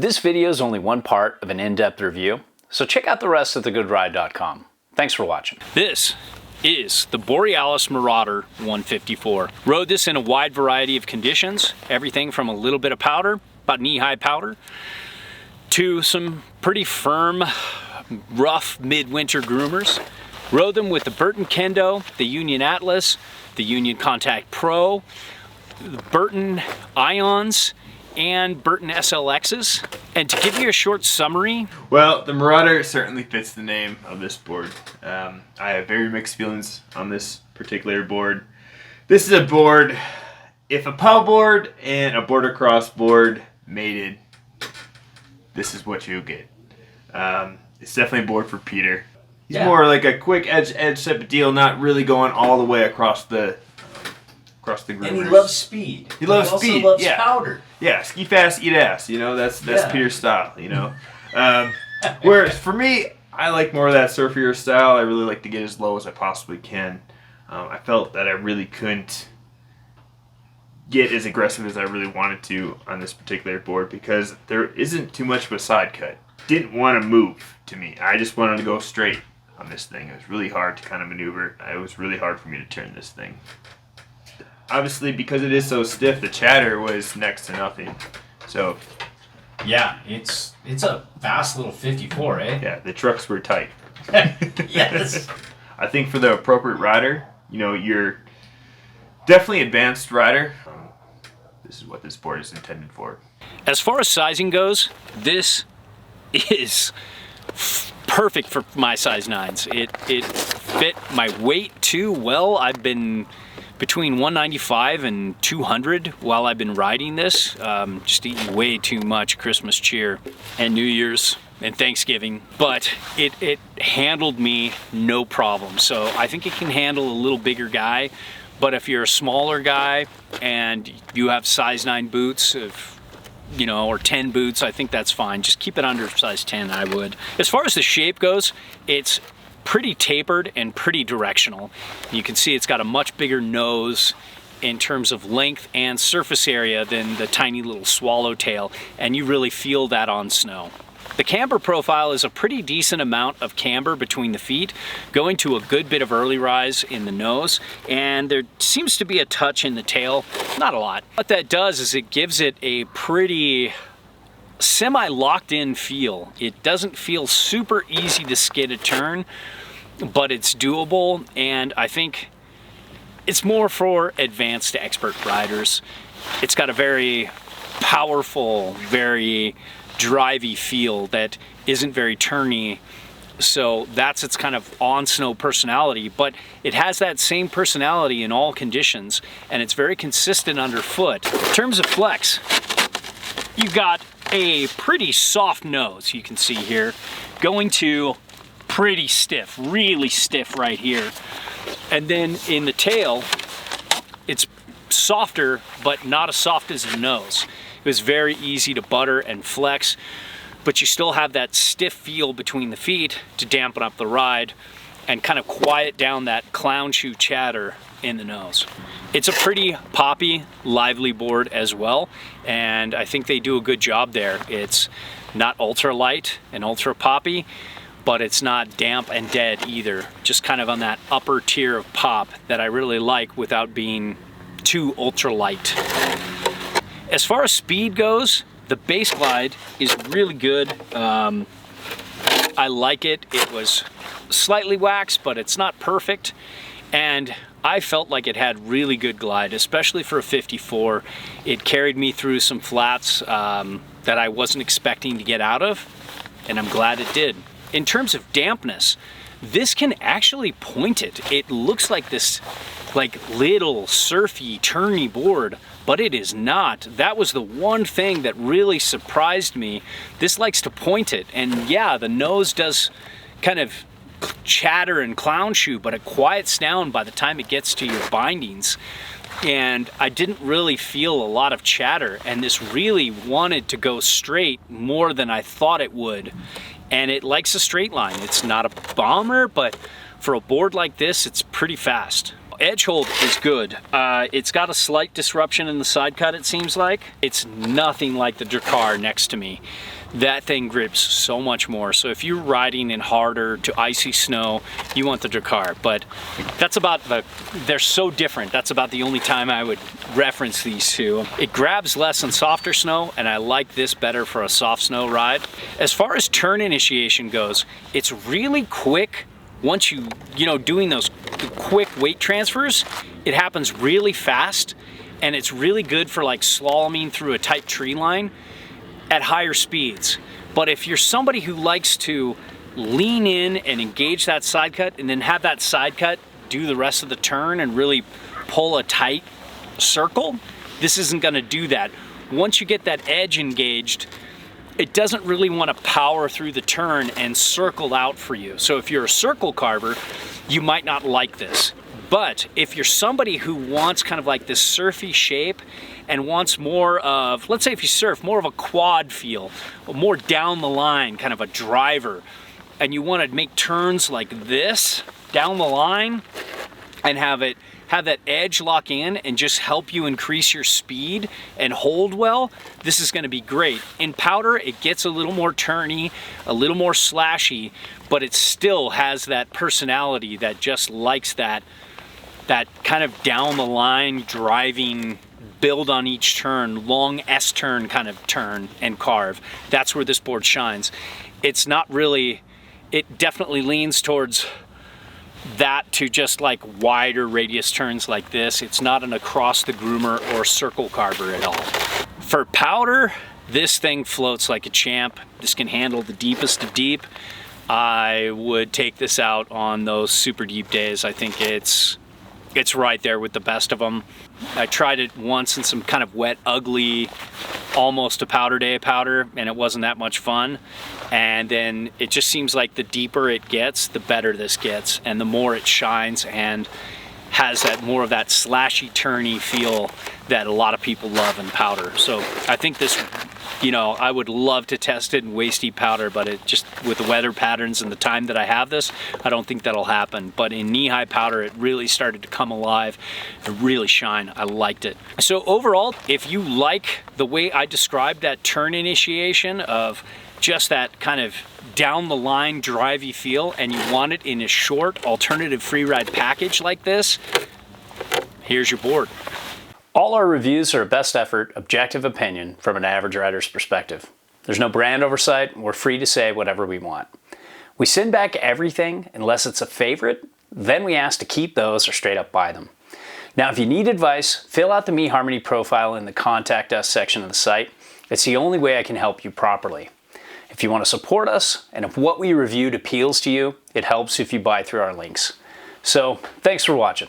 This video is only one part of an in-depth review, so check out the rest at thegoodride.com. Thanks for watching. This is the Borealis Marauder 154. Rode this in a wide variety of conditions, everything from a little bit of powder, about knee-high powder, to some pretty firm, rough midwinter groomers. Rode them with the Burton Kendo, the Union Atlas, the Union Contact Pro, the Burton Ions, and Burton SLXs. And to give you a short summary, well, the Marauder certainly fits the name of this board. I have very mixed feelings on this particular board. This is a board, if a POW board and a border cross board mated, this is what you get. It's definitely a board for Peter. He's more like a quick edge type of deal, not really going all the way across the groomers. And he loves speed. He loves speed. He also loves powder. Yeah, ski fast, eat ass. You know, that's Peter's style. You know, whereas for me, I like more of that surfier style. I really like to get as low as I possibly can. I felt that I really couldn't get as aggressive as I really wanted to on this particular board because there isn't too much of a side cut. Didn't want to move to me. I just wanted to go straight on this thing. It was really hard to kind of maneuver. It was really hard for me to turn this thing. Obviously, because it is so stiff, the chatter was next to nothing. So, yeah, it's a fast little 54, eh? Yeah, the trucks were tight. Yes. I think for the appropriate rider, you know, you're definitely advanced rider. This is what this board is intended for. As far as sizing goes, this is perfect for my size 9s. It fit my weight too well. I've been between 195 and 200 while I've been riding this. Just eating way too much Christmas cheer and New Year's and Thanksgiving, but it handled me no problem. So I think it can handle a little bigger guy, but if you're a smaller guy and you have size 9 boots, you know, or 10 boots, I think that's fine. Just keep it under size 10, I would. As far as the shape goes, it's pretty tapered and pretty directional. You can see it's got a much bigger nose in terms of length and surface area than the tiny little swallowtail, and you really feel that on snow. The camber profile is a pretty decent amount of camber between the feet, going to a good bit of early rise in the nose, and there seems to be a touch in the tail, not a lot. What that does is it gives it a pretty semi-locked in feel. It doesn't feel super easy to skid a turn, but it's doable, and I think it's more for advanced to expert riders. It's got a very powerful, very drivey feel that isn't very turny, so that's its kind of on snow personality, but it has that same personality in all conditions, and it's very consistent underfoot. In terms of flex, you've got a pretty soft nose, you can see here, going to pretty stiff, really stiff right here. And then in the tail, it's softer, but not as soft as the nose. It was very easy to butter and flex, but you still have that stiff feel between the feet to dampen up the ride and kind of quiet down that clown shoe chatter in the nose. It's a pretty poppy, lively board as well, and I think they do a good job there. It's not ultra light and ultra poppy, but it's not damp and dead either. Just kind of on that upper tier of pop that I really like without being too ultra light. As far as speed goes, the base glide is really good. I like it. It was slightly waxed, but it's not perfect. And I felt like it had really good glide, especially for a 54. It carried me through some flats that I wasn't expecting to get out of, and I'm glad it did. In terms of dampness, this can actually point it. It looks like this little surfy, turny board, but it is not. That was the one thing that really surprised me. This likes to point it, and yeah, the nose does kind of chatter and clown shoe, but it quiets down by the time it gets to your bindings. And I didn't really feel a lot of chatter, and this really wanted to go straight more than I thought it would. And it likes a straight line. It's not a bomber, but for a board like this, it's pretty fast. edge hold is good. It's got a slight disruption in the side cut, it seems like. It's nothing like the Drakkar next to me. That thing grips so much more. So if you're riding in harder to icy snow, you want the Drakkar. But that's about they're so different. That's about the only time I would reference these two. It grabs less on softer snow, and I like this better for a soft snow ride. As far as turn initiation goes, it's really quick. Once you know, doing those quick weight transfers, it happens really fast, and it's really good for like slaloming through a tight tree line at higher speeds. But if you're somebody who likes to lean in and engage that side cut and then have that side cut do the rest of the turn and really pull a tight circle, this isn't gonna do that. Once you get that edge engaged, it doesn't really want to power through the turn and circle out for you. So if you're a circle carver, you might not like this. But if you're somebody who wants kind of like this surfy shape and wants more of, let's say if you surf, more of a quad feel, more down the line, kind of a driver, and you want to make turns like this down the line and have that edge lock in and just help you increase your speed and hold well, this is going to be great. In powder, it gets a little more turny, a little more slashy, but it still has that personality that just likes that kind of down the line driving, build on each turn, long S-turn kind of turn and carve. That's where this board shines. It's not really, it definitely leans towards that to just like wider radius turns like this. It's not an across the groomer or circle carver at all. For powder, this thing floats like a champ. This can handle the deepest of deep. I would take this out on those super deep days. I think it's right there with the best of them. I tried it once in some kind of wet, ugly, almost a powder day powder, and it wasn't that much fun. And then it just seems like the deeper it gets, the better this gets, and the more it shines and has that more of that slashy, turny feel that a lot of people love in powder. So I think this, you know, I would love to test it in waist deep powder, but it just, with the weather patterns and the time that I have this, I don't think that'll happen. But in knee-high powder, it really started to come alive and really shine. I liked it. So overall, if you like the way I described that turn initiation of just that kind of down the line drivey feel, and you want it in a short alternative free ride package like this, here's your board. All our reviews are a best effort, objective opinion from an average rider's perspective. There's no brand oversight, and we're free to say whatever we want. We send back everything unless it's a favorite, then we ask to keep those or straight up buy them. Now if you need advice, fill out the eHarmony profile in the Contact Us section of the site. It's the only way I can help you properly. If you want to support us, and if what we reviewed appeals to you, it helps if you buy through our links. So, thanks for watching.